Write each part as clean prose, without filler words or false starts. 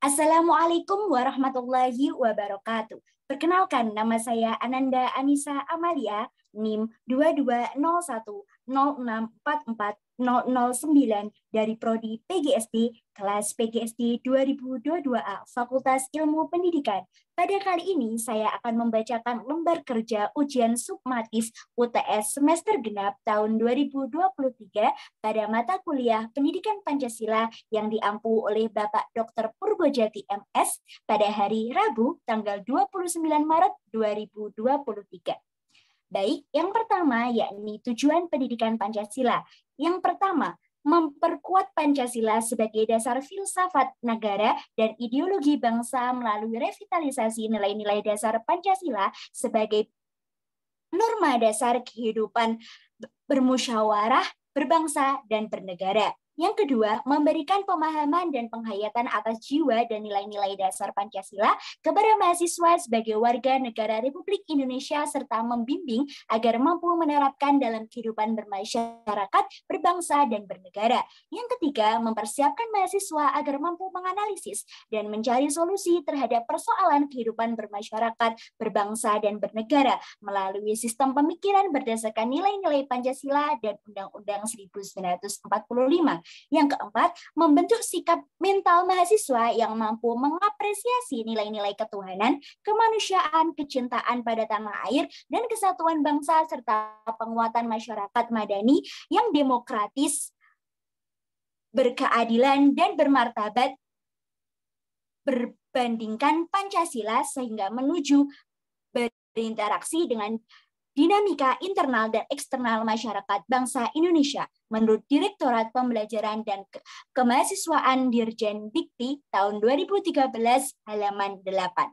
Assalamualaikum warahmatullahi wabarakatuh. Perkenalkan, nama saya Ananda Anissa Amalia, NIM 220106440009 dari Prodi PGSD, kelas PGSD 2022A, Fakultas Ilmu Pendidikan. Pada kali ini saya akan membacakan lembar kerja ujian summatif UTS semester genap tahun 2023 pada mata kuliah Pendidikan Pancasila yang diampu oleh Bapak Dr. Purbojati MS pada hari Rabu tanggal 29 Maret 2023. Baik, yang pertama yakni tujuan pendidikan Pancasila. Yang pertama, memperkuat Pancasila sebagai dasar filsafat negara dan ideologi bangsa melalui revitalisasi nilai-nilai dasar Pancasila sebagai norma dasar kehidupan bermusyawarah, berbangsa, dan bernegara. Yang kedua, memberikan pemahaman dan penghayatan atas jiwa dan nilai-nilai dasar Pancasila kepada mahasiswa sebagai warga negara Republik Indonesia serta membimbing agar mampu menerapkan dalam kehidupan bermasyarakat, berbangsa, dan bernegara. Yang ketiga, mempersiapkan mahasiswa agar mampu menganalisis dan mencari solusi terhadap persoalan kehidupan bermasyarakat, berbangsa, dan bernegara melalui sistem pemikiran berdasarkan nilai-nilai Pancasila dan Undang-Undang 1945. Yang keempat, membentuk sikap mental mahasiswa yang mampu mengapresiasi nilai-nilai ketuhanan, kemanusiaan, kecintaan pada tanah air, dan kesatuan bangsa, serta penguatan masyarakat madani yang demokratis, berkeadilan, dan bermartabat berbandingkan Pancasila sehingga menuju berinteraksi dengan dinamika internal dan eksternal masyarakat bangsa Indonesia menurut Direktorat Pembelajaran dan Kemahasiswaan Dirjen Dikti tahun 2013 halaman 8.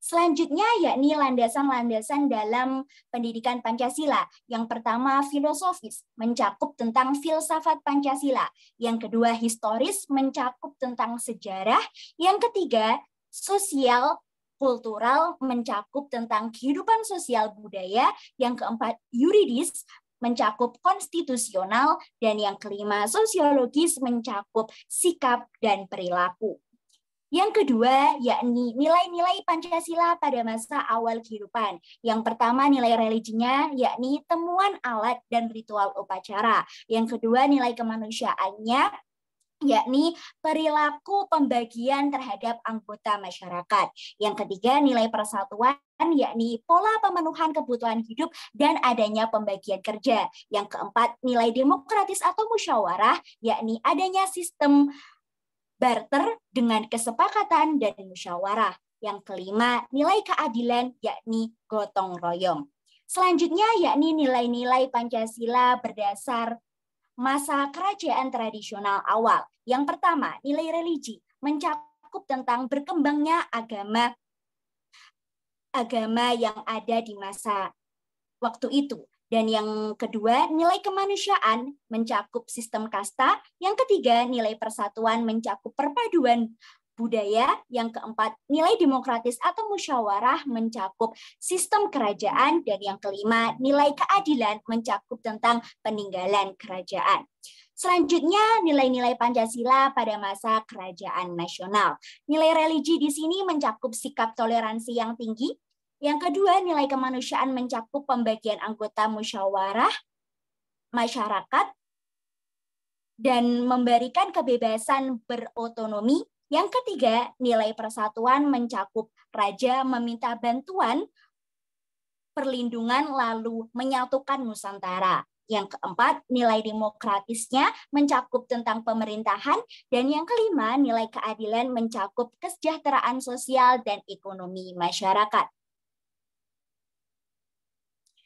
Selanjutnya yakni landasan-landasan dalam pendidikan Pancasila. Yang pertama filosofis, mencakup tentang filsafat Pancasila. Yang kedua historis, mencakup tentang sejarah. Yang ketiga sosial, kultural, mencakup tentang kehidupan sosial budaya. Yang keempat yuridis, mencakup konstitusional. Dan yang kelima sosiologis, mencakup sikap dan perilaku. Yang kedua, yakni nilai-nilai Pancasila pada masa awal kehidupan. Yang pertama, nilai religinya, yakni temuan alat dan ritual upacara. Yang kedua, nilai kemanusiaannya, yakni perilaku pembagian terhadap anggota masyarakat. Yang ketiga, nilai persatuan, yakni pola pemenuhan kebutuhan hidup dan adanya pembagian kerja. Yang keempat, nilai demokratis atau musyawarah, yakni adanya sistem barter dengan kesepakatan dan musyawarah. Yang kelima, nilai keadilan, yakni gotong royong. Selanjutnya, yakni nilai-nilai Pancasila berdasar masa kerajaan tradisional awal. Yang pertama, nilai religi, mencakup tentang berkembangnya agama yang ada di masa waktu itu. Dan yang kedua, nilai kemanusiaan mencakup sistem kasta. Yang ketiga, nilai persatuan mencakup perpaduan budaya. Yang keempat, nilai demokratis atau musyawarah mencakup sistem kerajaan. Dan yang kelima, nilai keadilan mencakup tentang peninggalan kerajaan. Selanjutnya, nilai-nilai Pancasila pada masa kerajaan nasional. Nilai religi di sini mencakup sikap toleransi yang tinggi. Yang kedua, nilai kemanusiaan mencakup pembagian anggota musyawarah masyarakat dan memberikan kebebasan berotonomi. Yang ketiga, nilai persatuan mencakup raja meminta bantuan perlindungan lalu menyatukan Nusantara. Yang keempat, nilai demokratisnya mencakup tentang pemerintahan. Dan yang kelima, nilai keadilan mencakup kesejahteraan sosial dan ekonomi masyarakat.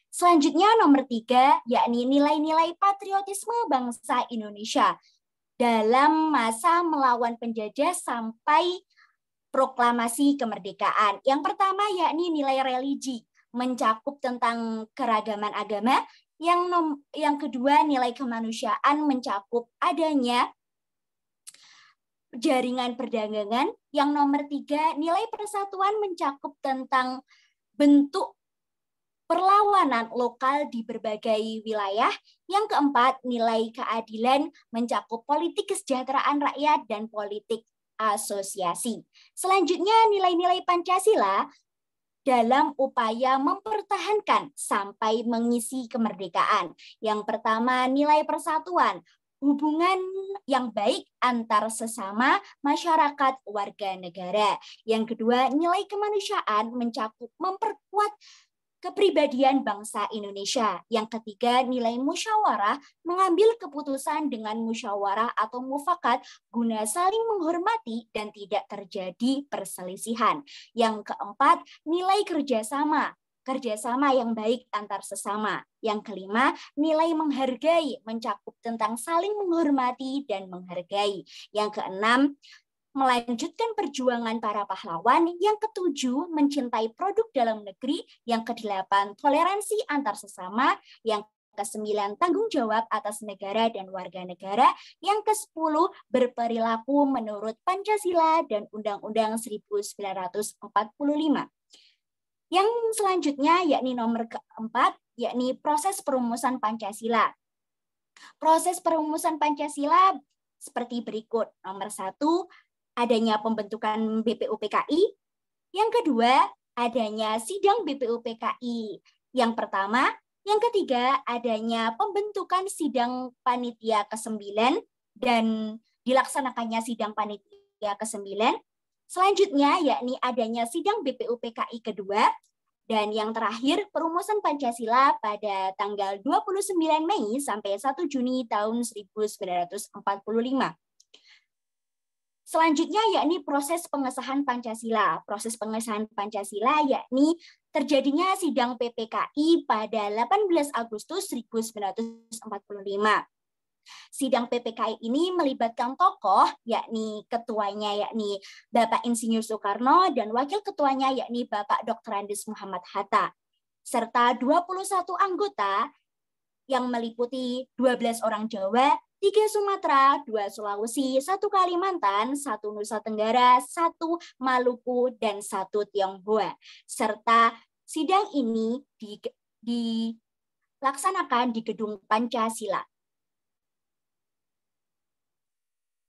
Selanjutnya nomor 3, yakni nilai-nilai patriotisme bangsa Indonesia dalam masa melawan penjajah sampai proklamasi kemerdekaan. Yang pertama yakni nilai religi, mencakup tentang keragaman agama. Yang kedua, nilai kemanusiaan mencakup adanya jaringan perdagangan. Yang nomor 3, nilai persatuan mencakup tentang bentuk perlawanan lokal di berbagai wilayah. Yang keempat, nilai keadilan mencakup politik kesejahteraan rakyat dan politik asosiasi. Selanjutnya, nilai-nilai Pancasila dalam upaya mempertahankan sampai mengisi kemerdekaan. Yang pertama, nilai persatuan, hubungan yang baik antar sesama masyarakat warga negara. Yang kedua, nilai kemanusiaan mencakup memperkuat kepribadian bangsa Indonesia. Yang ketiga, nilai musyawarah, mengambil keputusan dengan musyawarah atau mufakat guna saling menghormati dan tidak terjadi perselisihan. Yang keempat, nilai kerjasama yang baik antar sesama. Yang kelima, nilai menghargai, mencakup tentang saling menghormati dan menghargai. Yang keenam, melanjutkan perjuangan para pahlawan. Yang ketujuh, mencintai produk dalam negeri. Yang kedelapan, toleransi antar sesama. Yang kesembilan, tanggung jawab atas negara dan warga negara. Yang kesepuluh, berperilaku menurut Pancasila dan Undang-Undang 1945. Yang selanjutnya, yakni nomor keempat, yakni proses perumusan Pancasila. Proses perumusan Pancasila seperti berikut. Nomor 1, adanya pembentukan BPUPKI. Yang kedua, adanya sidang BPUPKI yang pertama. Yang ketiga, adanya pembentukan sidang panitia ke-9 dan dilaksanakannya sidang panitia ke-9. Selanjutnya, yakni adanya sidang BPUPKI kedua. Dan yang terakhir, perumusan Pancasila pada tanggal 29 Mei sampai 1 Juni tahun 1945. Selanjutnya yakni proses pengesahan Pancasila. Proses pengesahan Pancasila yakni terjadinya sidang PPKI pada 18 Agustus 1945. Sidang PPKI ini melibatkan tokoh, yakni ketuanya yakni Bapak Insinyur Soekarno dan wakil ketuanya yakni Bapak Dr. Andes Muhammad Hatta, serta 21 anggota yang meliputi 12 orang Jawa, 3 Sumatera, 2 Sulawesi, 1 Kalimantan, 1 Nusa Tenggara, 1 Maluku, dan 1 Tionghoa. Serta sidang ini dilaksanakan di Gedung Pancasila.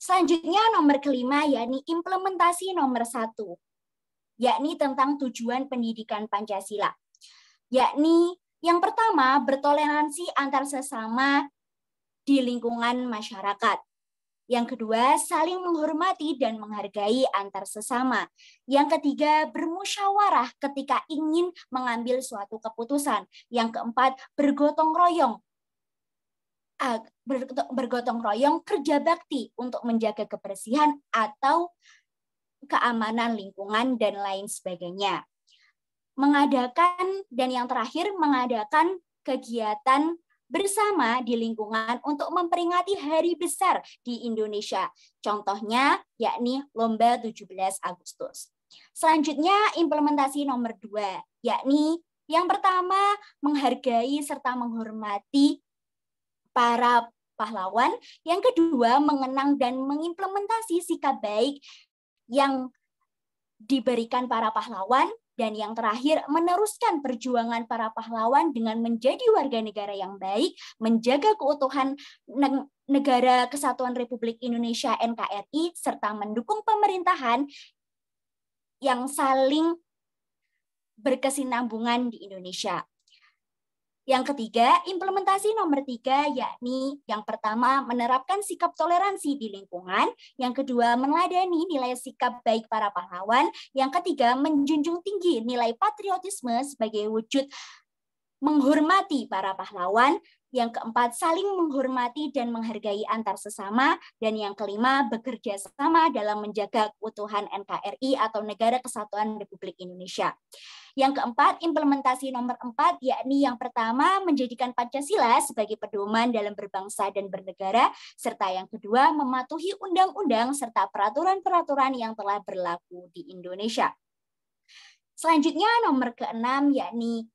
Selanjutnya nomor kelima, yakni implementasi nomor 1, yakni tentang tujuan pendidikan Pancasila. Yakni yang pertama, bertoleransi antar sesama di lingkungan masyarakat. Yang kedua, saling menghormati dan menghargai antar sesama. Yang ketiga, bermusyawarah ketika ingin mengambil suatu keputusan. Yang keempat, bergotong royong kerja bakti untuk menjaga kebersihan atau keamanan lingkungan dan lain sebagainya. Dan yang terakhir, mengadakan kegiatan bersama di lingkungan untuk memperingati hari besar di Indonesia. Contohnya yakni Lomba 17 Agustus. Selanjutnya implementasi nomor 2, yakni yang pertama menghargai serta menghormati para pahlawan. Yang kedua, mengenang dan mengimplementasi sikap baik yang diberikan para pahlawan. Dan yang terakhir, meneruskan perjuangan para pahlawan dengan menjadi warga negara yang baik, menjaga keutuhan Negara Kesatuan Republik Indonesia NKRI, serta mendukung pemerintahan yang saling berkesinambungan di Indonesia. Yang ketiga, implementasi nomor 3, yakni yang pertama menerapkan sikap toleransi di lingkungan, yang kedua meneladani nilai sikap baik para pahlawan, yang ketiga menjunjung tinggi nilai patriotisme sebagai wujud menghormati para pahlawan, yang keempat saling menghormati dan menghargai antar sesama, dan yang kelima bekerja sama dalam menjaga keutuhan NKRI atau Negara Kesatuan Republik Indonesia. Yang keempat, implementasi nomor 4, yakni yang pertama menjadikan Pancasila sebagai pedoman dalam berbangsa dan bernegara, serta yang kedua mematuhi undang-undang serta peraturan-peraturan yang telah berlaku di Indonesia. Selanjutnya nomor ke-6, yakni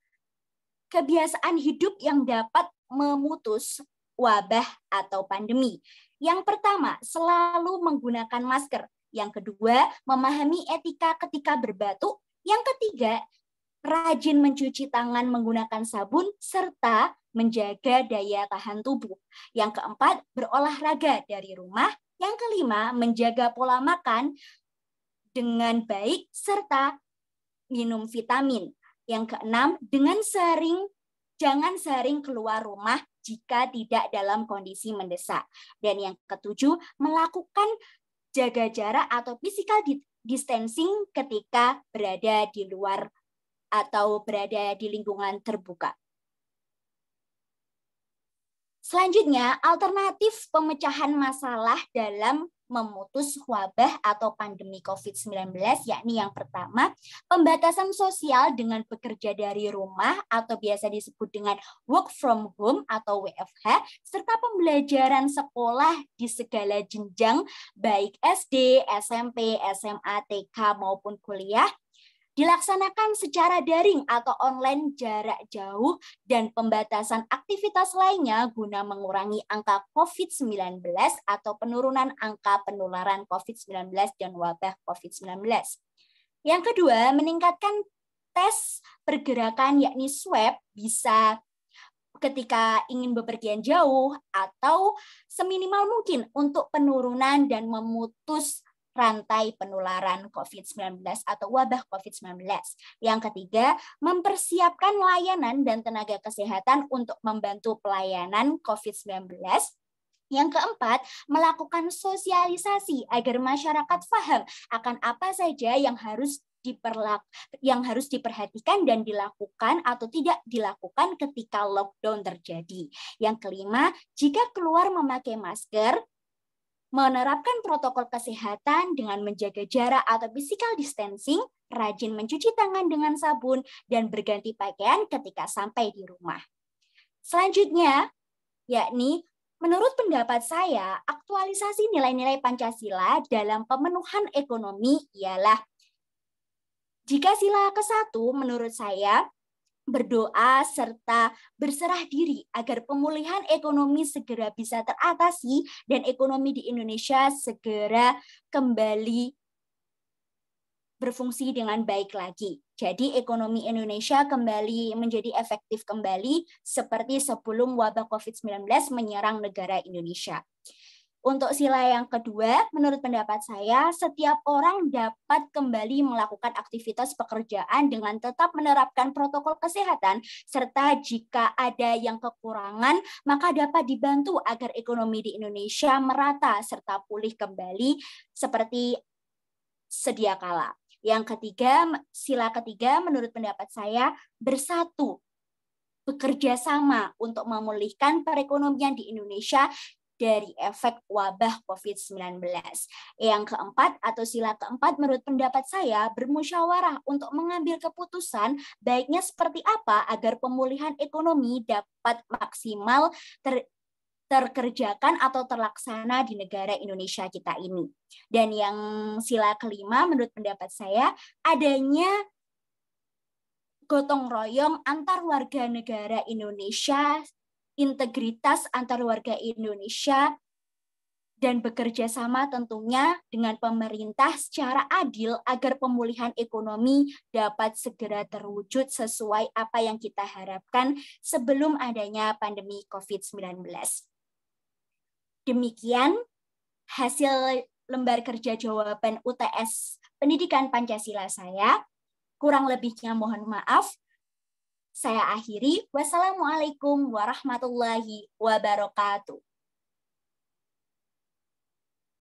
kebiasaan hidup yang dapat memutus wabah atau pandemi. Yang pertama, selalu menggunakan masker. Yang kedua, memahami etika ketika berbatuk. Yang ketiga, rajin mencuci tangan menggunakan sabun, serta menjaga daya tahan tubuh. Yang keempat, berolahraga dari rumah. Yang kelima, menjaga pola makan dengan baik, serta minum vitamin. Yang keenam, jangan sering keluar rumah jika tidak dalam kondisi mendesak. Dan yang ketujuh, melakukan jaga jarak atau physical distancing ketika berada di luar atau berada di lingkungan terbuka. Selanjutnya, alternatif pemecahan masalah dalam memutus wabah atau pandemi COVID-19, yakni yang pertama, pembatasan sosial dengan bekerja dari rumah atau biasa disebut dengan work from home atau WFH, serta pembelajaran sekolah di segala jenjang, baik SD, SMP, SMA, TK, maupun kuliah, dilaksanakan secara daring atau online jarak jauh dan pembatasan aktivitas lainnya guna mengurangi angka COVID-19 atau penurunan angka penularan COVID-19 dan wabah COVID-19. Yang kedua, meningkatkan tes pergerakan yakni swab bisa ketika ingin bepergian jauh atau seminimal mungkin untuk penurunan dan memutus rantai penularan COVID-19 atau wabah COVID-19. Yang ketiga, mempersiapkan layanan dan tenaga kesehatan untuk membantu pelayanan COVID-19. Yang keempat, melakukan sosialisasi agar masyarakat paham akan apa saja yang harus diperhatikan dan dilakukan atau tidak dilakukan ketika lockdown terjadi. Yang kelima, jika keluar memakai masker, menerapkan protokol kesehatan dengan menjaga jarak atau physical distancing, rajin mencuci tangan dengan sabun, dan berganti pakaian ketika sampai di rumah. Selanjutnya, yakni menurut pendapat saya, aktualisasi nilai-nilai Pancasila dalam pemenuhan ekonomi ialah jika sila ke-1 menurut saya, berdoa serta berserah diri agar pemulihan ekonomi segera bisa teratasi dan ekonomi di Indonesia segera kembali berfungsi dengan baik lagi. Jadi ekonomi Indonesia kembali menjadi efektif kembali seperti sebelum wabah COVID-19 menyerang negara Indonesia. Untuk sila yang kedua, menurut pendapat saya, setiap orang dapat kembali melakukan aktivitas pekerjaan dengan tetap menerapkan protokol kesehatan, serta jika ada yang kekurangan, maka dapat dibantu agar ekonomi di Indonesia merata serta pulih kembali seperti sedia kala. Yang ketiga, sila ketiga, menurut pendapat saya, bersatu, bekerja sama untuk memulihkan perekonomian di Indonesia dari efek wabah COVID-19. Yang keempat atau sila keempat menurut pendapat saya bermusyawarah untuk mengambil keputusan baiknya seperti apa agar pemulihan ekonomi dapat maksimal terkerjakan atau terlaksana di negara Indonesia kita ini. Dan yang sila kelima menurut pendapat saya adanya gotong royong antar warga negara Indonesia, integritas antar warga Indonesia, dan bekerja sama tentunya dengan pemerintah secara adil agar pemulihan ekonomi dapat segera terwujud sesuai apa yang kita harapkan sebelum adanya pandemi COVID-19. Demikian hasil lembar kerja jawaban UTS Pendidikan Pancasila saya. Kurang lebihnya mohon maaf. Saya akhiri. Wassalamualaikum warahmatullahi wabarakatuh.